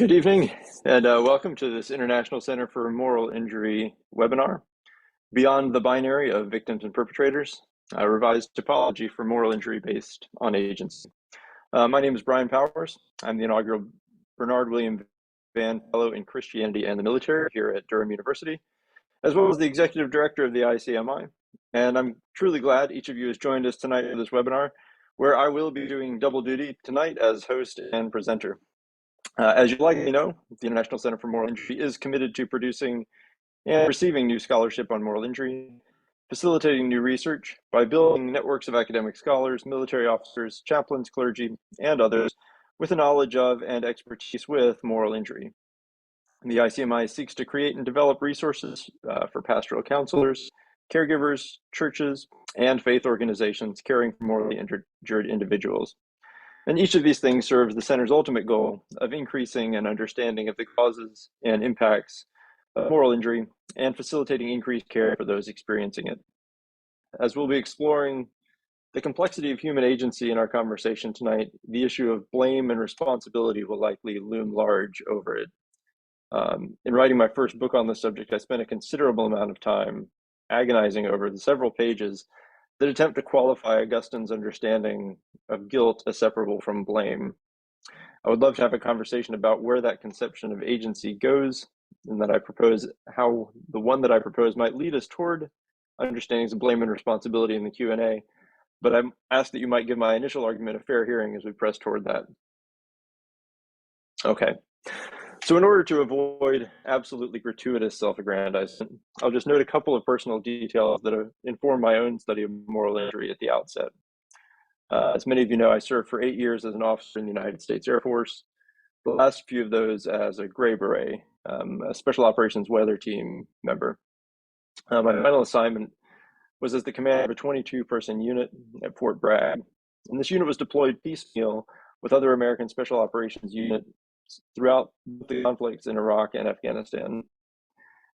Good evening, and welcome to this International Center for Moral Injury webinar, Beyond the Binary of Victims and Perpetrators, a revised typology for moral injury based on agency. My name is Brian Powers. I'm the inaugural Bernard William Van Fellow in Christianity and the Military here at Durham University, as well as the Executive Director of the ICMI. And I'm truly glad each of you has joined us tonight for this webinar, where I will be doing double duty tonight as host and presenter. As you likely know, the International Center for Moral Injury is committed to producing and receiving new scholarship on moral injury, facilitating new research by building networks of academic scholars, military officers, chaplains, clergy, and others with a knowledge of and expertise with moral injury. The ICMI seeks to create and develop resources for pastoral counselors, caregivers, churches, and faith organizations caring for morally injured individuals. And each of these things serves the center's ultimate goal of increasing an understanding of the causes and impacts of moral injury and facilitating increased care for those experiencing it. As we'll be exploring the complexity of human agency in our conversation tonight, the issue of blame and responsibility will likely loom large over it. In writing my first book on this subject, I spent a considerable amount of time agonizing over the several pages that attempt to qualify Augustine's understanding of guilt as separable from blame. I would love to have a conversation about where that conception of agency goes, and that I propose how the one that I propose might lead us toward understandings of blame and responsibility in the Q&A, but I ask that you might give my initial argument a fair hearing as we press toward that. Okay. So in order to avoid absolutely gratuitous self-aggrandizement, I'll just note a couple of personal details that have informed my own study of moral injury at the outset. As many of you know, I served for 8 years as an officer in the United States Air Force, the last few of those as a Gray Beret, a Special Operations Weather Team member. My final assignment was as the commander of a 22-person unit at Fort Bragg, and this unit was deployed piecemeal with other American Special Operations units throughout the conflicts in Iraq and Afghanistan.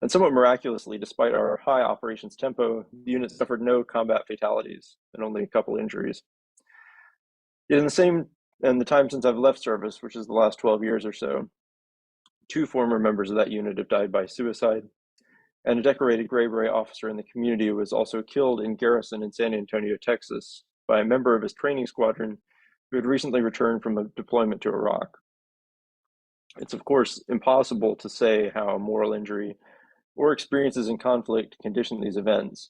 And somewhat miraculously, despite our high operations tempo, the unit suffered no combat fatalities and only a couple injuries. Yet in the time since I've left service, which is the last 12 years or so, 2 former members of that unit have died by suicide, and a decorated Gray Beret officer in the community was also killed in garrison in San Antonio, Texas, by a member of his training squadron who had recently returned from a deployment to Iraq. It's, of course, impossible to say how moral injury or experiences in conflict condition these events,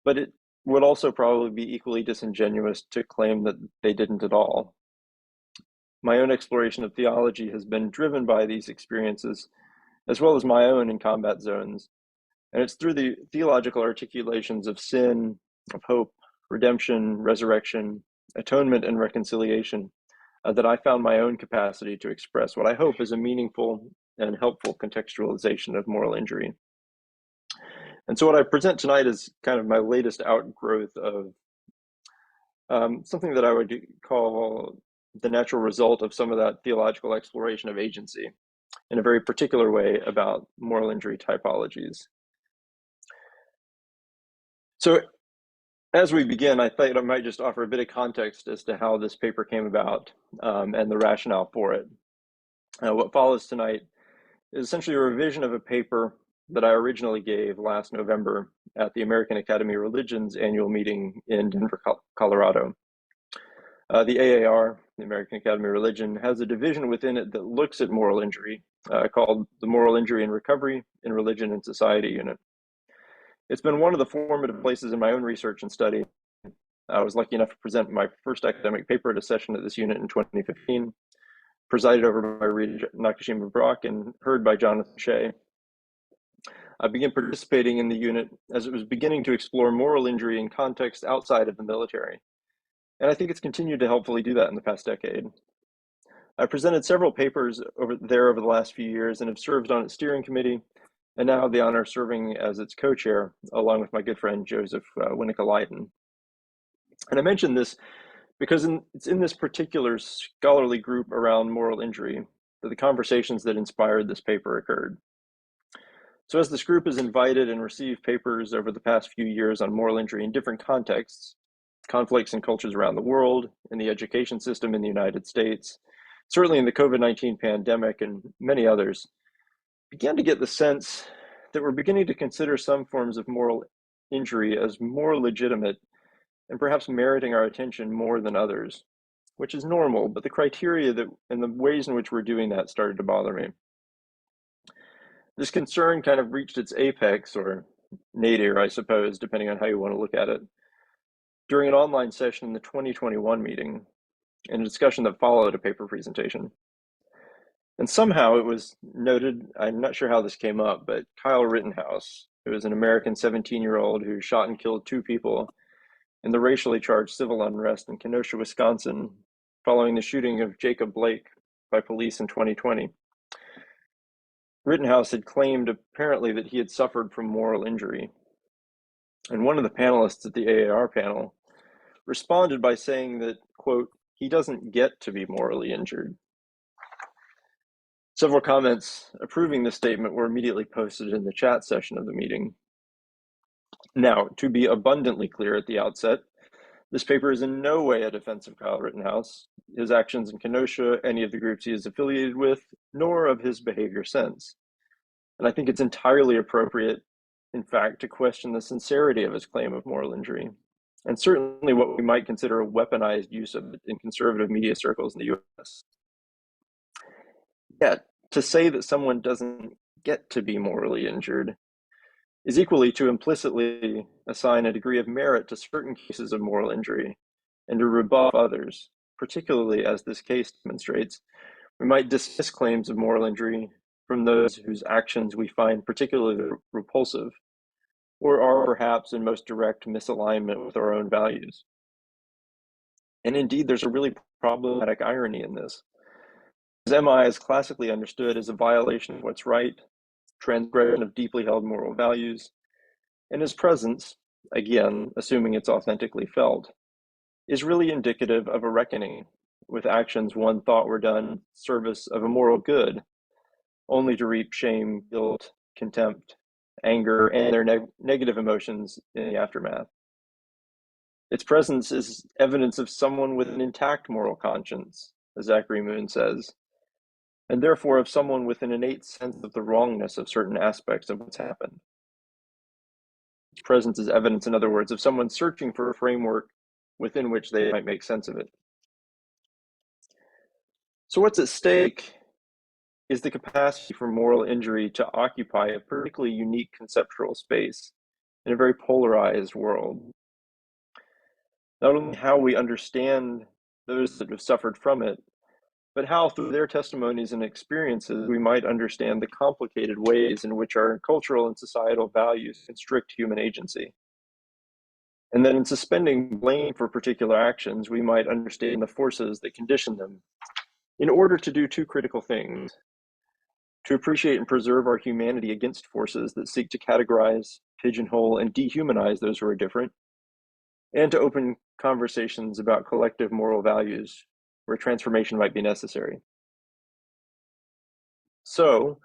but it would also probably be equally disingenuous to claim that they didn't at all. My own exploration of theology has been driven by these experiences, as well as my own in combat zones, and it's through the theological articulations of sin, of hope, redemption, resurrection, atonement, and reconciliation that I found my own capacity to express what I hope is a meaningful and helpful contextualization of moral injury. And so what I present tonight is kind of my latest outgrowth of something that I would call the natural result of some of that theological exploration of agency in a very particular way about moral injury typologies. So as we begin, I thought I might just offer a bit of context as to how this paper came about and the rationale for it. What follows tonight is essentially a revision of a paper that I originally gave last November at the American Academy of Religion's annual meeting in Denver, Colorado. The AAR, the American Academy of Religion, has a division within it that looks at moral injury called the Moral Injury and Recovery in Religion and Society Unit. It's been one of the formative places in my own research and study. I was lucky enough to present my first academic paper at a session at this unit in 2015, presided over by Rita Nakashima Brock and heard by Jonathan Shea. I began participating in the unit as it was beginning to explore moral injury in context outside of the military. And I think it's continued to helpfully do that in the past decade. I presented several papers over the last few years and have served on its steering committee, and now have the honor of serving as its co-chair, along with my good friend Joseph Winnicke-Leiden. And I mention this because it's in this particular scholarly group around moral injury that the conversations that inspired this paper occurred. So as this group has invited and received papers over the past few years on moral injury in different contexts, conflicts and cultures around the world, in the education system in the United States, certainly in the COVID-19 pandemic and many others, began to get the sense that we're beginning to consider some forms of moral injury as more legitimate and perhaps meriting our attention more than others, which is normal, but the criteria that and the ways in which we're doing that started to bother me. This concern kind of reached its apex, or nadir, I suppose, depending on how you want to look at it, during an online session in the 2021 meeting and a discussion that followed a paper presentation. And somehow it was noted, I'm not sure how this came up, but Kyle Rittenhouse, who is an American 17-year-old who shot and killed 2 people in the racially charged civil unrest in Kenosha, Wisconsin, following the shooting of Jacob Blake by police in 2020. Rittenhouse had claimed apparently that he had suffered from moral injury. And one of the panelists at the AAR panel responded by saying that, quote, he doesn't get to be morally injured. Several comments approving this statement were immediately posted in the chat session of the meeting. Now, to be abundantly clear at the outset, this paper is in no way a defense of Kyle Rittenhouse, his actions in Kenosha, any of the groups he is affiliated with, nor of his behavior since. And I think it's entirely appropriate, in fact, to question the sincerity of his claim of moral injury, and certainly what we might consider a weaponized use of it in conservative media circles in the US. Yet, to say that someone doesn't get to be morally injured is equally to implicitly assign a degree of merit to certain cases of moral injury and to rebuff others, particularly as this case demonstrates. We might dismiss claims of moral injury from those whose actions we find particularly repulsive or are perhaps in most direct misalignment with our own values. And indeed, there's a really problematic irony in this. As MI is classically understood as a violation of what's right, transgression of deeply held moral values, and his presence, again, assuming it's authentically felt, is really indicative of a reckoning with actions one thought were done in service of a moral good, only to reap shame, guilt, contempt, anger, and their negative emotions in the aftermath. Its presence is evidence of someone with an intact moral conscience, as Zachary Moon says, and therefore of someone with an innate sense of the wrongness of certain aspects of what's happened. Its presence is evidence, in other words, of someone searching for a framework within which they might make sense of it. So what's at stake is the capacity for moral injury to occupy a particularly unique conceptual space in a very polarized world. Not only how we understand those that have suffered from it, but how through their testimonies and experiences we might understand the complicated ways in which our cultural and societal values constrict human agency. And then in suspending blame for particular actions, we might understand the forces that condition them in order to do 2 critical things: to appreciate and preserve our humanity against forces that seek to categorize, pigeonhole, and dehumanize those who are different, and to open conversations about collective moral values where transformation might be necessary. So,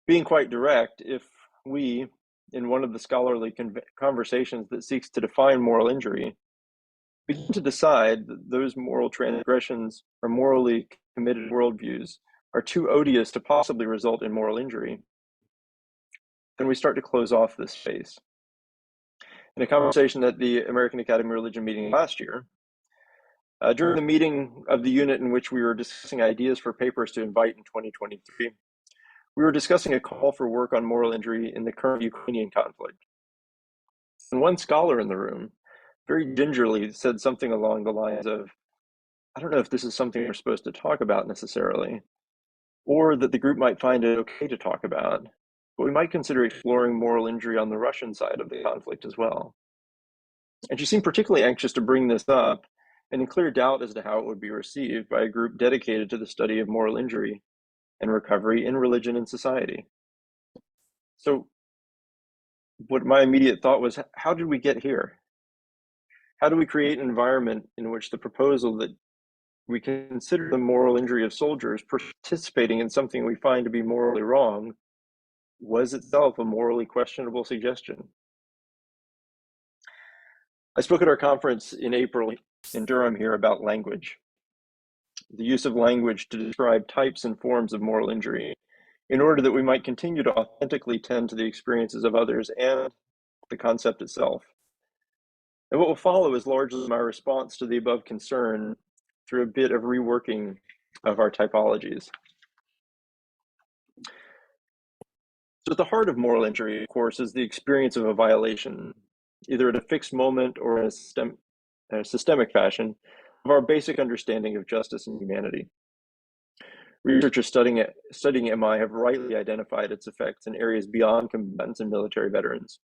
being quite direct, if we, in one of the scholarly conversations that seeks to define moral injury, begin to decide that those moral transgressions or morally committed worldviews are too odious to possibly result in moral injury, then we start to close off this space. In a conversation at the American Academy of Religion meeting last year, during the meeting of the unit in which we were discussing ideas for papers to invite in 2023, we were discussing a call for work on moral injury in the current Ukrainian conflict. And one scholar in the room very gingerly said something along the lines of, I don't know if this is something we're supposed to talk about necessarily, or that the group might find it okay to talk about, but we might consider exploring moral injury on the Russian side of the conflict as well. And she seemed particularly anxious to bring this up and in clear doubt as to how it would be received by a group dedicated to the study of moral injury and recovery in religion and society. So what my immediate thought was, how did we get here? How do we create an environment in which the proposal that we consider the moral injury of soldiers participating in something we find to be morally wrong was itself a morally questionable suggestion? I spoke at our conference in April in Durham here about language. the use of language to describe types and forms of moral injury, in order that we might continue to authentically tend to the experiences of others and the concept itself. And what will follow is largely my response to the above concern through a bit of reworking of our typologies. So at the heart of moral injury, of course, is the experience of a violation, either at a fixed moment or in a systemic fashion, of our basic understanding of justice and humanity. Researchers studying MI have rightly identified its effects in areas beyond combatants and military veterans.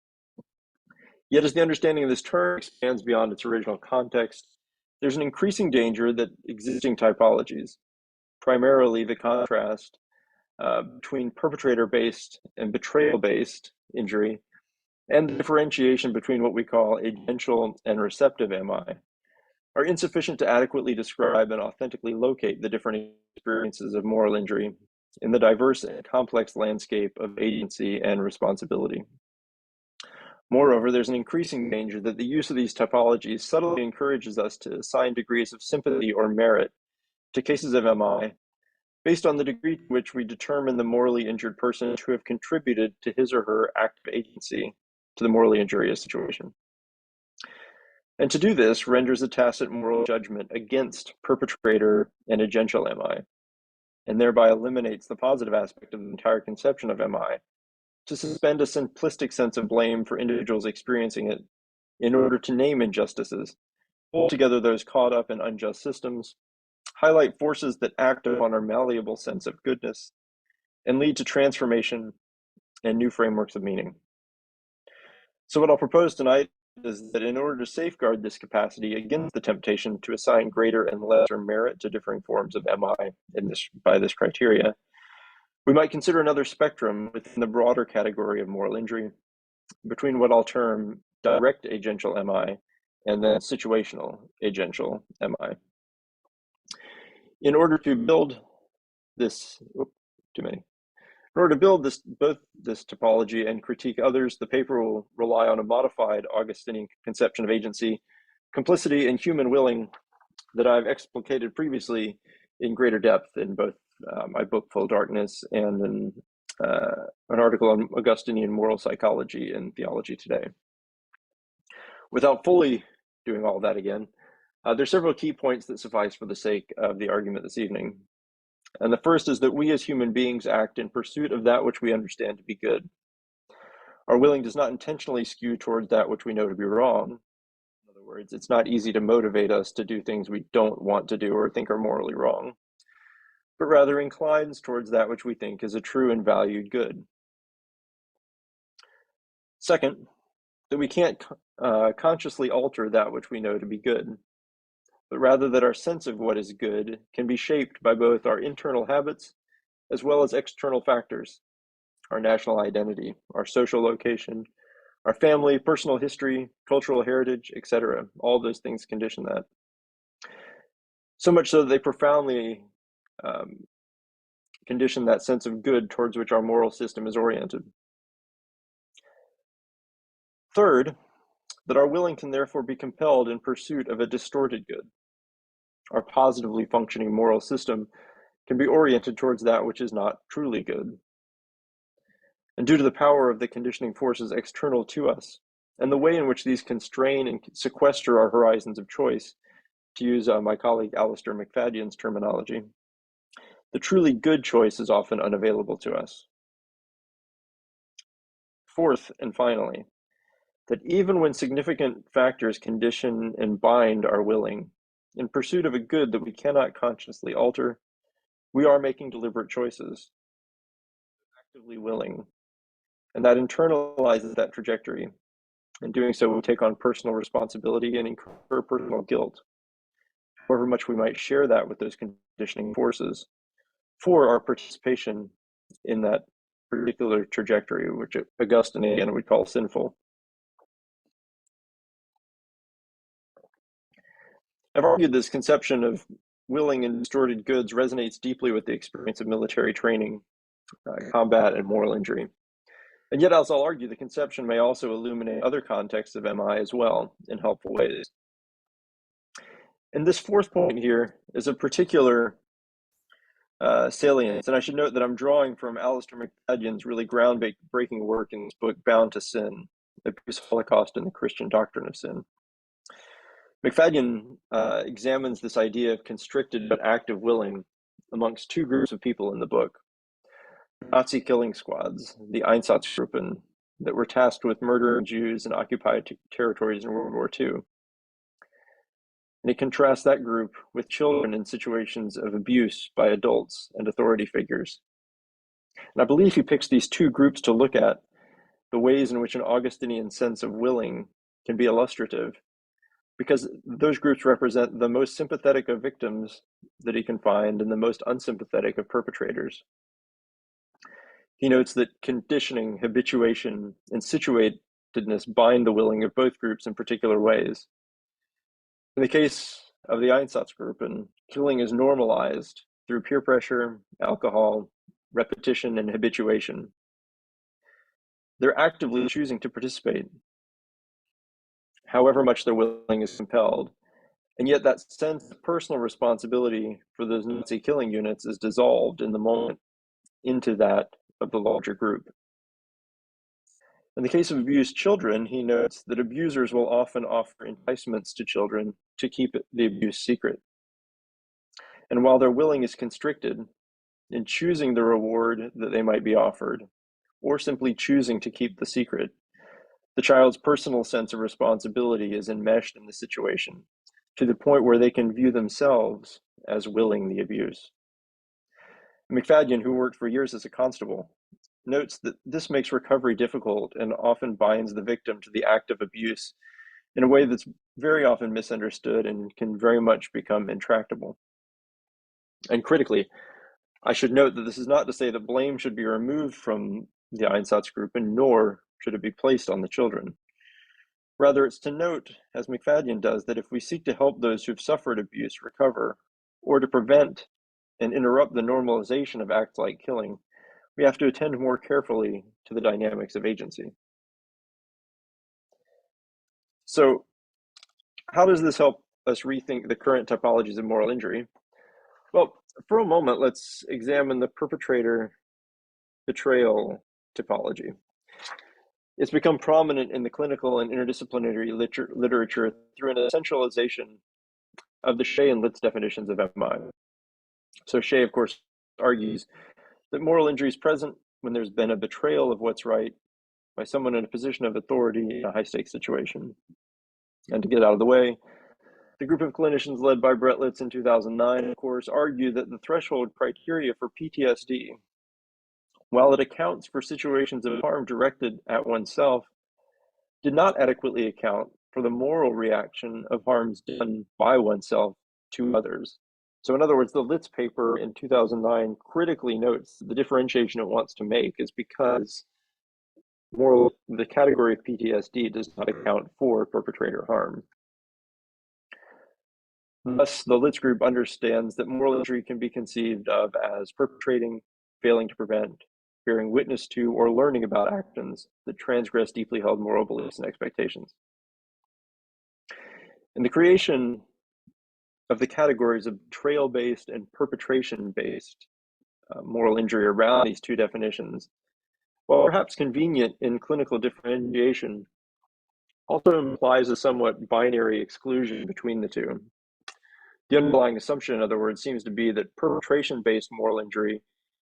Yet as the understanding of this term expands beyond its original context, there's an increasing danger that existing typologies, primarily the contrast between perpetrator-based and betrayal-based injury, and the differentiation between what we call agential and receptive MI, are insufficient to adequately describe and authentically locate the different experiences of moral injury in the diverse and complex landscape of agency and responsibility. Moreover, there's an increasing danger that the use of these typologies subtly encourages us to assign degrees of sympathy or merit to cases of MI based on the degree to which we determine the morally injured person to have contributed to his or her active agency to the morally injurious situation. And to do this renders a tacit moral judgment against perpetrator and agential MI, and thereby eliminates the positive aspect of the entire conception of MI, to suspend a simplistic sense of blame for individuals experiencing it in order to name injustices, hold together those caught up in unjust systems, highlight forces that act upon our malleable sense of goodness, and lead to transformation and new frameworks of meaning. So what I'll propose tonight is that in order to safeguard this capacity against the temptation to assign greater and lesser merit to differing forms of MI by this criteria, we might consider another spectrum within the broader category of moral injury between what I'll term direct agential MI and then situational agential MI. In order to build this, In order to build both this typology and critique others, the paper will rely on a modified Augustinian conception of agency, complicity, and human willing that I've explicated previously in greater depth in both my book Full Darkness and in an article on Augustinian moral psychology and theology today. Without fully doing all that again, there's several key points that suffice for the sake of the argument this evening. And the first is that we as human beings act in pursuit of that which we understand to be good. Our willing does not intentionally skew towards that which we know to be wrong. In other words, it's not easy to motivate us to do things we don't want to do or think are morally wrong, but rather inclines towards that which we think is a true and valued good. Second, that we can't consciously alter that which we know to be good, but rather that our sense of what is good can be shaped by both our internal habits as well as external factors, our national identity, our social location, our family, personal history, cultural heritage, etc. All those things condition that. So much so that they profoundly condition that sense of good towards which our moral system is oriented. Third, that our willing can therefore be compelled in pursuit of a distorted good. Our positively functioning moral system can be oriented towards that which is not truly good. And due to the power of the conditioning forces external to us, and the way in which these constrain and sequester our horizons of choice, to use my colleague Alistair McFadyen's terminology, the truly good choice is often unavailable to us. Fourth, and finally, that even when significant factors condition and bind our willing, in pursuit of a good that we cannot consciously alter, we are making deliberate choices, actively willing, and that internalizes that trajectory. In doing so, we take on personal responsibility and incur personal guilt, however much we might share that with those conditioning forces, for our participation in that particular trajectory, which Augustine again would call sinful. I've argued this conception of willing and distorted goods resonates deeply with the experience of military training, combat, and moral injury. And yet, as I'll argue, the conception may also illuminate other contexts of MI as well in helpful ways. And this fourth point here is a particular salience, and I should note that I'm drawing from Alistair McFadyen's really groundbreaking work in this book, Bound to Sin, Abuse, Holocaust, and the Christian Doctrine of Sin. McFadyen examines this idea of constricted but active willing amongst two groups of people in the book. Nazi killing squads, the Einsatzgruppen, that were tasked with murdering Jews in occupied territories in World War II. And it contrasts that group with children in situations of abuse by adults and authority figures. And I believe he picks these two groups to look at the ways in which an Augustinian sense of willing can be illustrative, because those groups represent the most sympathetic of victims that he can find and the most unsympathetic of perpetrators. He notes that conditioning, habituation, and situatedness bind the willing of both groups in particular ways. In the case of the Einsatzgruppen, killing is normalized through peer pressure, alcohol, repetition, and habituation. They're actively choosing to participate, however much their willing is compelled. And yet that sense of personal responsibility for those Nazi killing units is dissolved in the moment into that of the larger group. In the case of abused children, he notes that abusers will often offer enticements to children to keep the abuse secret. And while their willing is constricted in choosing the reward that they might be offered, or simply choosing to keep the secret, the child's personal sense of responsibility is enmeshed in the situation to the point where they can view themselves as willing the abuse. McFadyen, who worked for years as a constable, notes that this makes recovery difficult and often binds the victim to the act of abuse in a way that's very often misunderstood and can very much become intractable. And critically, I should note that this is not to say that blame should be removed from the Einsatzgruppen, nor should it be placed on the children. Rather, it's to note, as McFadyen does, that if we seek to help those who've suffered abuse recover, or to prevent and interrupt the normalization of acts like killing, we have to attend more carefully to the dynamics of agency. So, how does this help us rethink the current typologies of moral injury? Well, for a moment, let's examine the perpetrator betrayal typology. It's become prominent in the clinical and interdisciplinary literature through an essentialization of the Shea and Litz definitions of MI. So Shea, of course, argues that moral injury is present when there's been a betrayal of what's right by someone in a position of authority in a high-stakes situation. And to get out of the way, the group of clinicians led by Brett Litz in 2009, of course, argue that the threshold criteria for PTSD, while it accounts for situations of harm directed at oneself, did not adequately account for the moral reaction of harms done by oneself to others. So in other words, the Litz paper in 2009 critically notes the differentiation it wants to make is because the category of PTSD does not account for perpetrator harm. Thus, the Litz group understands that moral injury can be conceived of as perpetrating, failing to prevent, bearing witness to, or learning about actions that transgress deeply held moral beliefs and expectations. In the creation of the categories of betrayal-based and perpetration-based moral injury around these two definitions, while perhaps convenient in clinical differentiation, also implies a somewhat binary exclusion between the two. The underlying assumption, in other words, seems to be that perpetration-based moral injury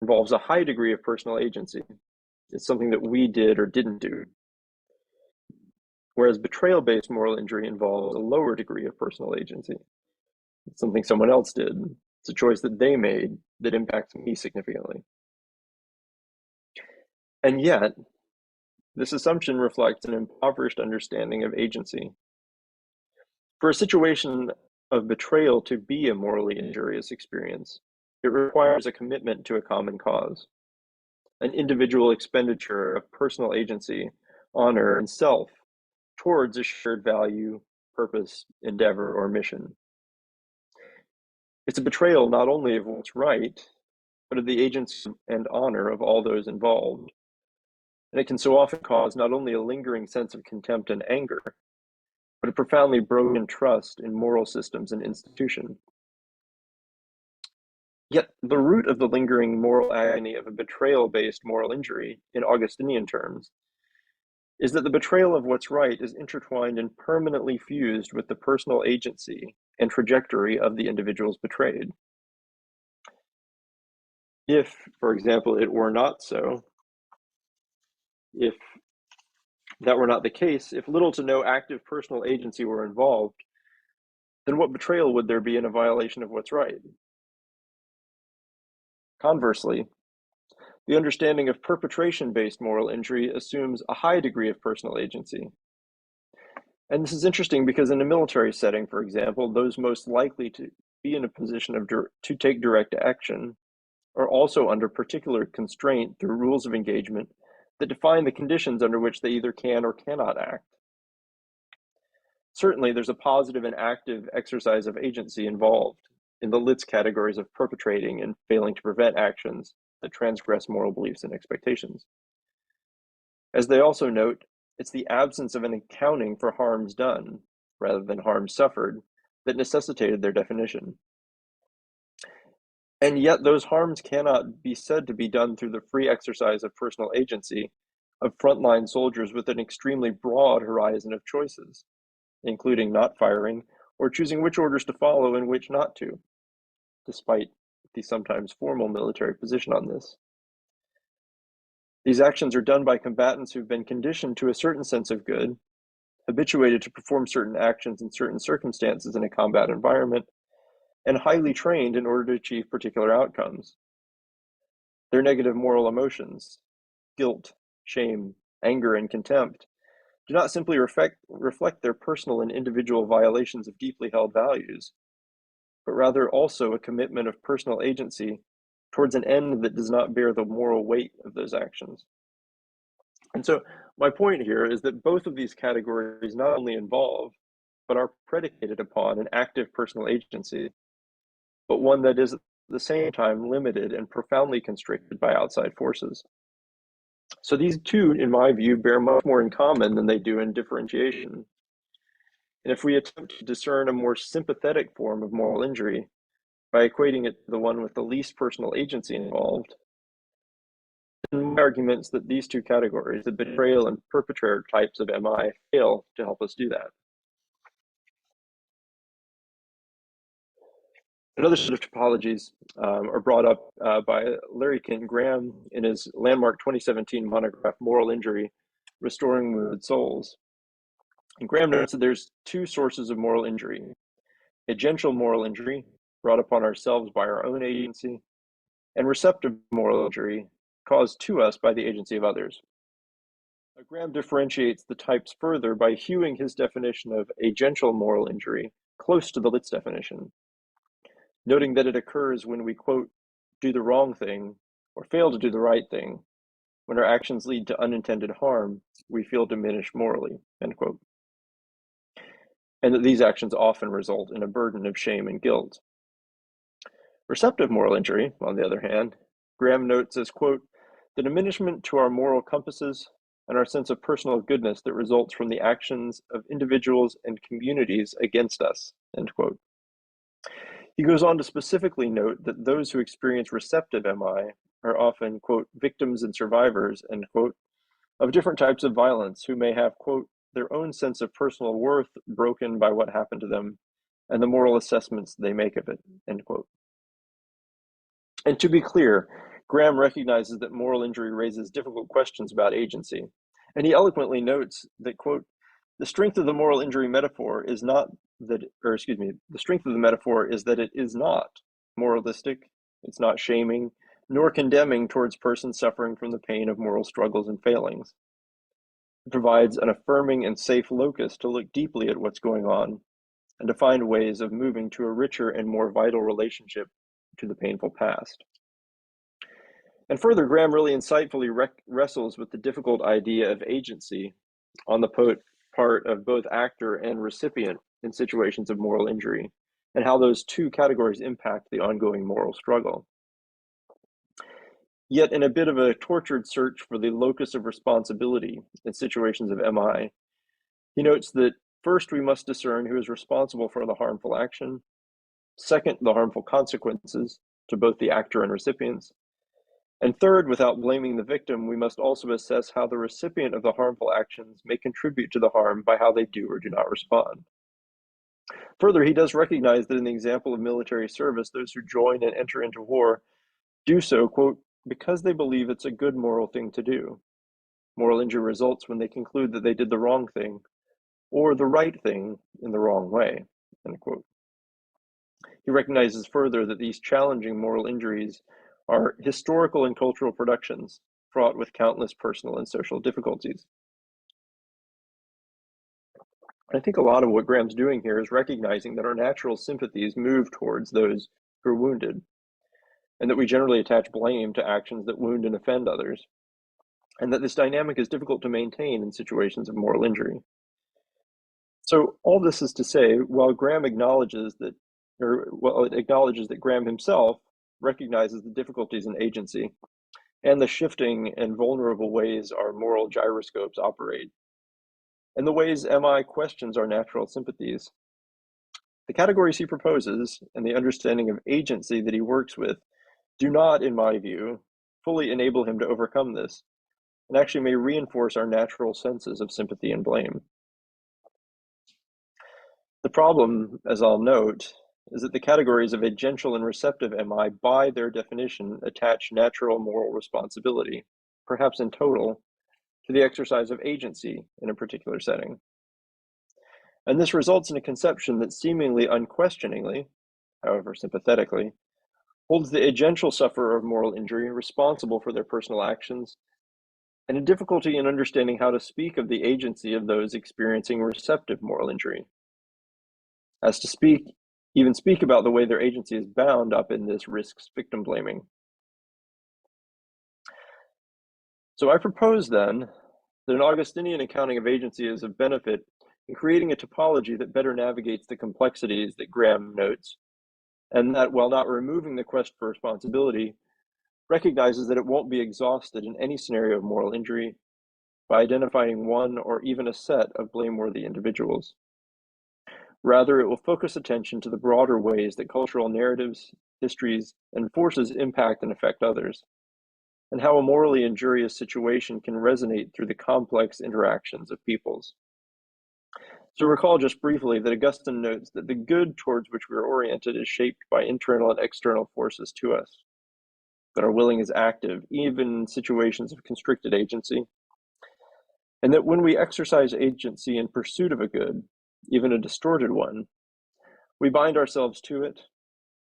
involves a high degree of personal agency. It's something that we did or didn't do. Whereas betrayal-based moral injury involves a lower degree of personal agency. It's something someone else did. It's a choice that they made that impacts me significantly. And yet, this assumption reflects an impoverished understanding of agency. For a situation of betrayal to be a morally injurious experience, it requires a commitment to a common cause, an individual expenditure of personal agency, honor, and self towards a shared value, purpose, endeavor, or mission. It's a betrayal not only of what's right, but of the agency and honor of all those involved. And it can so often cause not only a lingering sense of contempt and anger, but a profoundly broken trust in moral systems and institutions. Yet the root of the lingering moral agony of a betrayal-based moral injury, in Augustinian terms, is that the betrayal of what's right is intertwined and permanently fused with the personal agency and trajectory of the individuals betrayed. If, for example, it were not so, if that were not the case, if little to no active personal agency were involved, then what betrayal would there be in a violation of what's right? Conversely, the understanding of perpetration-based moral injury assumes a high degree of personal agency. And this is interesting because in a military setting, for example, those most likely to be in a position to take direct action are also under particular constraint through rules of engagement that define the conditions under which they either can or cannot act. Certainly, there's a positive and active exercise of agency involved in the Litz categories of perpetrating and failing to prevent actions that transgress moral beliefs and expectations. As they also note, it's the absence of an accounting for harms done, rather than harms suffered, that necessitated their definition. And yet those harms cannot be said to be done through the free exercise of personal agency of frontline soldiers with an extremely broad horizon of choices, including not firing or choosing which orders to follow and which not to, despite the sometimes formal military position on this. These actions are done by combatants who've been conditioned to a certain sense of good, habituated to perform certain actions in certain circumstances in a combat environment, and highly trained in order to achieve particular outcomes. Their negative moral emotions, guilt, shame, anger, and contempt, do not simply reflect their personal and individual violations of deeply held values, but rather also a commitment of personal agency towards an end that does not bear the moral weight of those actions. And so my point here is that both of these categories not only involve, but are predicated upon an active personal agency, but one that is at the same time limited and profoundly constricted by outside forces. So these two, in my view, bear much more in common than they do in differentiation. And if we attempt to discern a more sympathetic form of moral injury by equating it to the one with the least personal agency involved, then my arguments that these two categories, the betrayal and perpetrator types of MI, fail to help us do that. Another set of typologies are brought up by Larry Kent Graham in his landmark 2017 monograph, Moral Injury, Restoring Wounded Souls. And Graham notes that there's two sources of moral injury: agential moral injury, brought upon ourselves by our own agency, and receptive moral injury, caused to us by the agency of others. Graham differentiates the types further by hewing his definition of agential moral injury close to the Litz definition, noting that it occurs when we, quote, do the wrong thing or fail to do the right thing. When our actions lead to unintended harm, we feel diminished morally, end quote. And that these actions often result in a burden of shame and guilt. Receptive moral injury, on the other hand, Graham notes as, quote, the diminishment to our moral compasses and our sense of personal goodness that results from the actions of individuals and communities against us, end quote. He goes on to specifically note that those who experience receptive MI are often, quote, victims and survivors, end quote, of different types of violence who may have, quote, their own sense of personal worth broken by what happened to them and the moral assessments they make of it, end quote. And to be clear, Graham recognizes that moral injury raises difficult questions about agency, and he eloquently notes that, quote, the strength of the moral injury metaphor is not that, the strength of the metaphor is that it is not moralistic, it's not shaming, nor condemning towards persons suffering from the pain of moral struggles and failings. It provides an affirming and safe locus to look deeply at what's going on and to find ways of moving to a richer and more vital relationship to the painful past. And further, Graham really insightfully wrestles with the difficult idea of agency on the part of both actor and recipient in situations of moral injury, and how those two categories impact the ongoing moral struggle. Yet, in a bit of a tortured search for the locus of responsibility in situations of MI, he notes that First, we must discern who is responsible for the harmful action. Second, the harmful consequences to both the actor and recipients. And third, without blaming the victim, we must also assess how the recipient of the harmful actions may contribute to the harm by how they do or do not respond. Further, he does recognize that in the example of military service, those who join and enter into war do so, quote, because they believe it's a good moral thing to do. Moral injury results when they conclude that they did the wrong thing or the right thing in the wrong way, end quote. He recognizes further that these challenging moral injuries are historical and cultural productions fraught with countless personal and social difficulties. I think a lot of what Graham's doing here is recognizing that our natural sympathies move towards those who are wounded, and that we generally attach blame to actions that wound and offend others, and that this dynamic is difficult to maintain in situations of moral injury. So all this is to say, while Graham acknowledges that, it acknowledges that Graham himself recognizes the difficulties in agency and the shifting and vulnerable ways our moral gyroscopes operate, and the ways MI questions our natural sympathies. The categories he proposes and the understanding of agency that he works with do not, in my view, fully enable him to overcome this, and actually may reinforce our natural senses of sympathy and blame. The problem, as I'll note, is that the categories of agential and receptive MI, by their definition, attach natural moral responsibility, perhaps in total, to the exercise of agency in a particular setting. And this results in a conception that seemingly unquestioningly, however sympathetically, holds the agential sufferer of moral injury responsible for their personal actions, and a difficulty in understanding how to speak of the agency of those experiencing receptive moral injury. As to even speak about the way their agency is bound up in this risks victim blaming. So I propose then that an Augustinian accounting of agency is of benefit in creating a typology that better navigates the complexities that Graham notes, and that, while not removing the quest for responsibility, recognizes that it won't be exhausted in any scenario of moral injury by identifying one or even a set of blameworthy individuals. Rather, it will focus attention to the broader ways that cultural narratives, histories, and forces impact and affect others, and how a morally injurious situation can resonate through the complex interactions of peoples. So recall just briefly that Augustine notes that the good towards which we are oriented is shaped by internal and external forces to us, that our willing is active, even in situations of constricted agency, and that when we exercise agency in pursuit of a good, even a distorted one, we bind ourselves to it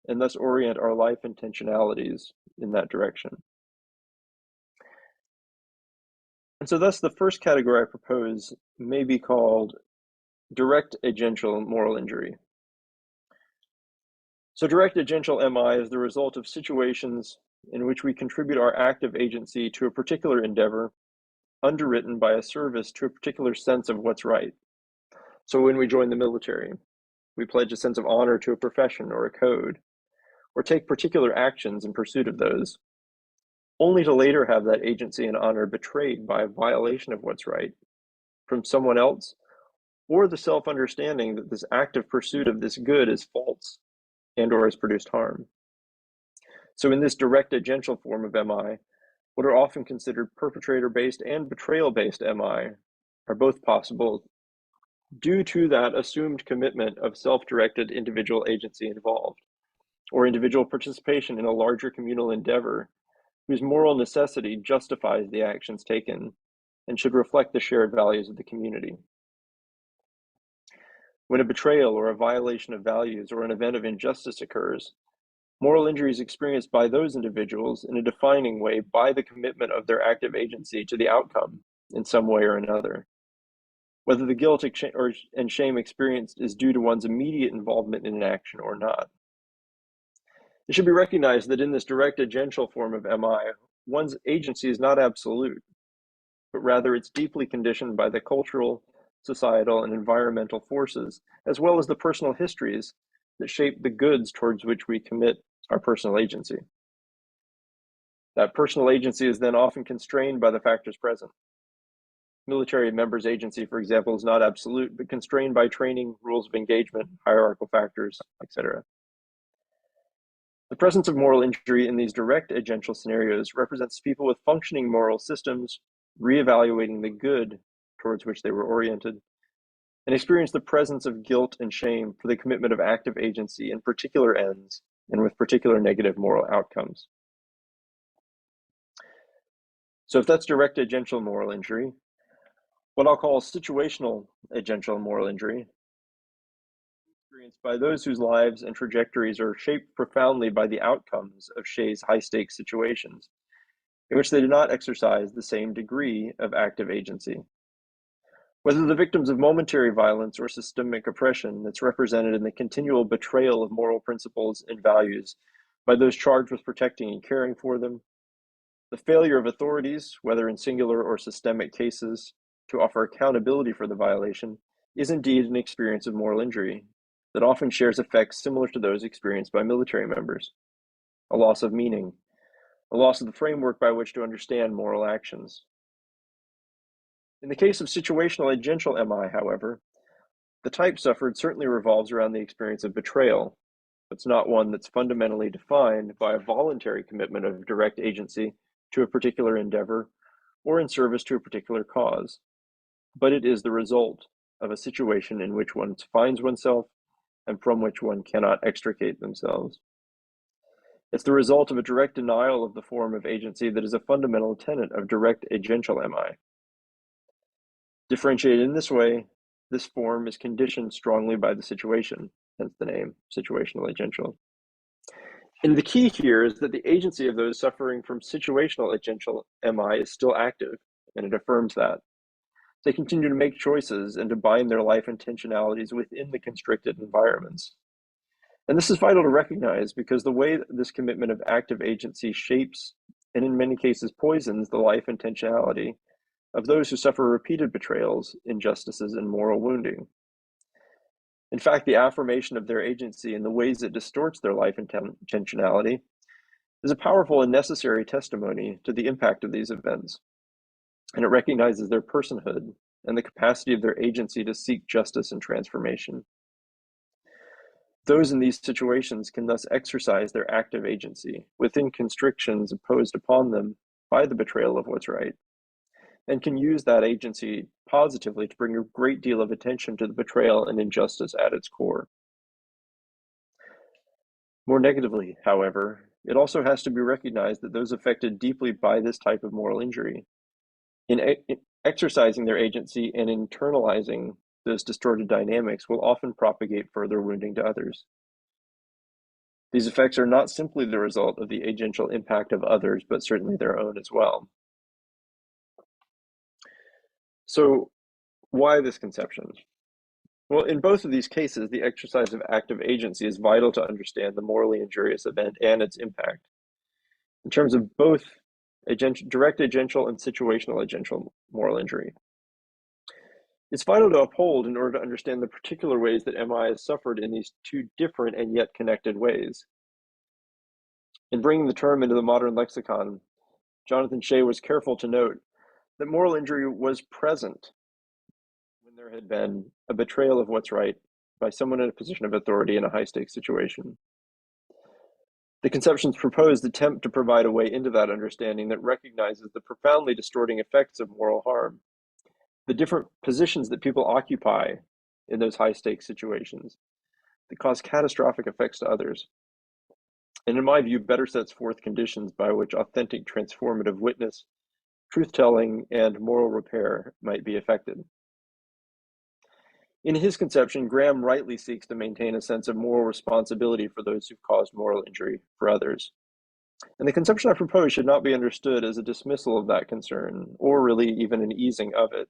and thus orient our life intentionalities in that direction. And so thus the first category I propose may be called direct agential moral injury. So direct agential MI is the result of situations in which we contribute our active agency to a particular endeavor, underwritten by a service to a particular sense of what's right. So when we join the military, we pledge a sense of honor to a profession or a code, or take particular actions in pursuit of those, only to later have that agency and honor betrayed by a violation of what's right from someone else, or the self-understanding that this active pursuit of this good is false and or has produced harm. So in this direct agential form of MI, what are often considered perpetrator-based and betrayal-based MI are both possible due to that assumed commitment of self-directed individual agency involved, or individual participation in a larger communal endeavor whose moral necessity justifies the actions taken and should reflect the shared values of the community. When a betrayal or a violation of values or an event of injustice occurs, moral injury is experienced by those individuals in a defining way by the commitment of their active agency to the outcome in some way or another. Whether the guilt and shame experienced is due to one's immediate involvement in an action or not. It should be recognized that in this direct agential form of MI, one's agency is not absolute, but rather it's deeply conditioned by the cultural, societal, and environmental forces, as well as the personal histories that shape the goods towards which we commit our personal agency. That personal agency is then often constrained by the factors present. Military members' agency, for example, is not absolute, but constrained by training, rules of engagement, hierarchical factors, etc. The presence of moral injury in these direct agential scenarios represents people with functioning moral systems reevaluating the good towards which they were oriented, and experience the presence of guilt and shame for the commitment of active agency in particular ends and with particular negative moral outcomes. So if that's direct agential moral injury, what I'll call situational agential moral injury, experienced by those whose lives and trajectories are shaped profoundly by the outcomes of Shea's high-stakes situations, in which they do not exercise the same degree of active agency. Whether the victims of momentary violence or systemic oppression that's represented in the continual betrayal of moral principles and values by those charged with protecting and caring for them, the failure of authorities, whether in singular or systemic cases, to offer accountability for the violation, is indeed an experience of moral injury that often shares effects similar to those experienced by military members. A loss of meaning, a loss of the framework by which to understand moral actions. In the case of situational agential MI, however, the type suffered certainly revolves around the experience of betrayal. It's not one that's fundamentally defined by a voluntary commitment of direct agency to a particular endeavor or in service to a particular cause, but it is the result of a situation in which one finds oneself and from which one cannot extricate themselves. It's the result of a direct denial of the form of agency that is a fundamental tenet of direct agential MI. Differentiated in this way, this form is conditioned strongly by the situation, hence the name, situational agential. And the key here is that the agency of those suffering from situational agential MI is still active, and it affirms that. They continue to make choices and to bind their life intentionalities within the constricted environments. And this is vital to recognize because the way that this commitment of active agency shapes, and in many cases poisons, the life intentionality of those who suffer repeated betrayals, injustices, and moral wounding. In fact, the affirmation of their agency in the ways it distorts their life intentionality is a powerful and necessary testimony to the impact of these events, and it recognizes their personhood and the capacity of their agency to seek justice and transformation. Those in these situations can thus exercise their active agency within constrictions imposed upon them by the betrayal of what's right, and can use that agency positively to bring a great deal of attention to the betrayal and injustice at its core. More negatively, however, it also has to be recognized that those affected deeply by this type of moral injury, in exercising their agency and internalizing those distorted dynamics, will often propagate further wounding to others. These effects are not simply the result of the agential impact of others, but certainly their own as well. So, why this conception? Well, in both of these cases, the exercise of active agency is vital to understand the morally injurious event and its impact. In terms of both direct agential and situational agential moral injury, it's vital to uphold in order to understand the particular ways that MI has suffered in these two different and yet connected ways. In bringing the term into the modern lexicon, Jonathan Shea was careful to note that moral injury was present when there had been a betrayal of what's right by someone in a position of authority in a high-stakes situation. The conceptions proposed attempt to provide a way into that understanding that recognizes the profoundly distorting effects of moral harm, the different positions that people occupy in those high-stakes situations that cause catastrophic effects to others, and in my view, better sets forth conditions by which authentic transformative witness, truth-telling, and moral repair might be effected. In his conception, Graham rightly seeks to maintain a sense of moral responsibility for those who've caused moral injury for others. And the conception I propose should not be understood as a dismissal of that concern, or really even an easing of it.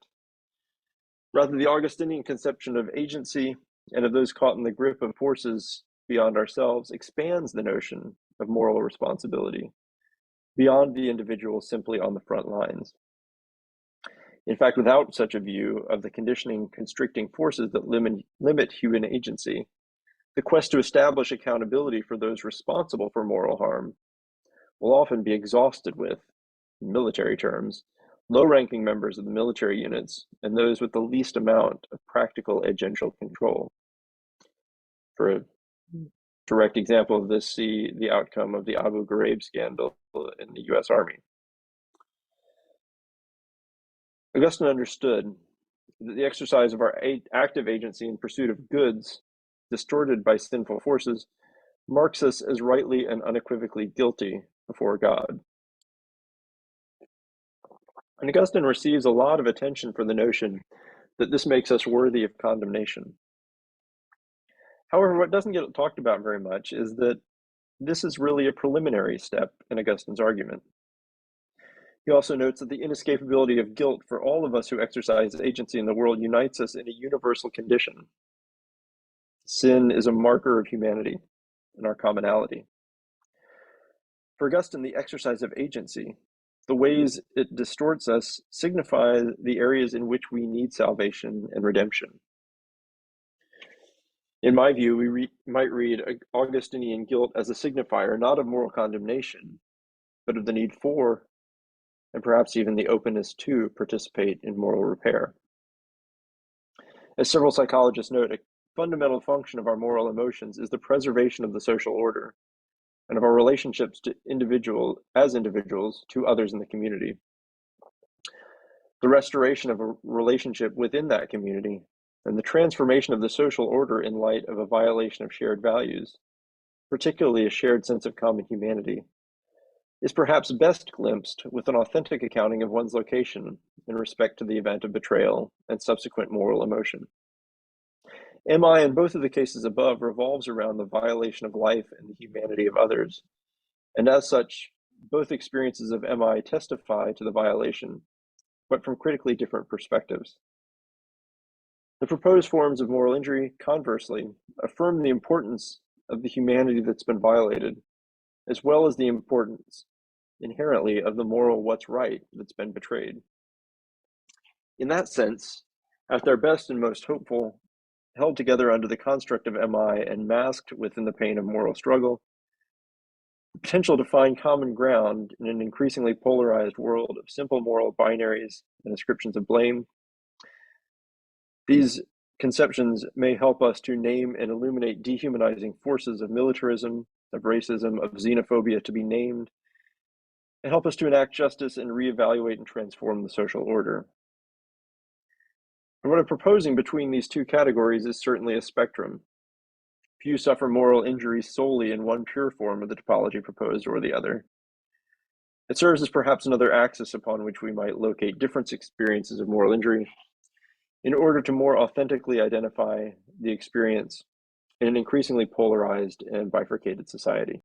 Rather, the Augustinian conception of agency and of those caught in the grip of forces beyond ourselves expands the notion of moral responsibility beyond the individual simply on the front lines. In fact, without such a view of the conditioning, constricting forces that limit human agency, the quest to establish accountability for those responsible for moral harm will often be exhausted with, in military terms, low-ranking members of the military units, and those with the least amount of practical agential control. For a direct example of this, see the outcome of the Abu Ghraib scandal in the US Army. Augustine understood that the exercise of our active agency in pursuit of goods, distorted by sinful forces, marks us as rightly and unequivocally guilty before God. And Augustine receives a lot of attention for the notion that this makes us worthy of condemnation. However, what doesn't get talked about very much is that this is really a preliminary step in Augustine's argument. He also notes that the inescapability of guilt for all of us who exercise agency in the world unites us in a universal condition. Sin is a marker of humanity and our commonality. For Augustine, the exercise of agency, the ways it distorts us, signify the areas in which we need salvation and redemption. In my view, we might read Augustinian guilt as a signifier not of moral condemnation, but of the need for, and perhaps even the openness to, participate in moral repair. As several psychologists note, a fundamental function of our moral emotions is the preservation of the social order and of our relationships to individuals to others in the community. The restoration of a relationship within that community and the transformation of the social order in light of a violation of shared values, particularly a shared sense of common humanity, is perhaps best glimpsed with an authentic accounting of one's location in respect to the event of betrayal and subsequent moral emotion. MI in both of the cases above revolves around the violation of life and the humanity of others, and as such, both experiences of MI testify to the violation, but from critically different perspectives. The proposed forms of moral injury, conversely, affirm the importance of the humanity that's been violated, as well as the importance, inherently, of the moral what's right that's been betrayed. In that sense, at their best and most hopeful, held together under the construct of MI and masked within the pain of moral struggle, the potential to find common ground in an increasingly polarized world of simple moral binaries and ascriptions of blame. These conceptions may help us to name and illuminate dehumanizing forces of militarism, of racism, of xenophobia to be named, and help us to enact justice and reevaluate and transform the social order. And what I'm proposing between these two categories is certainly a spectrum. Few suffer moral injury solely in one pure form of the typology proposed or the other. It serves as perhaps another axis upon which we might locate different experiences of moral injury in order to more authentically identify the experience in an increasingly polarized and bifurcated society.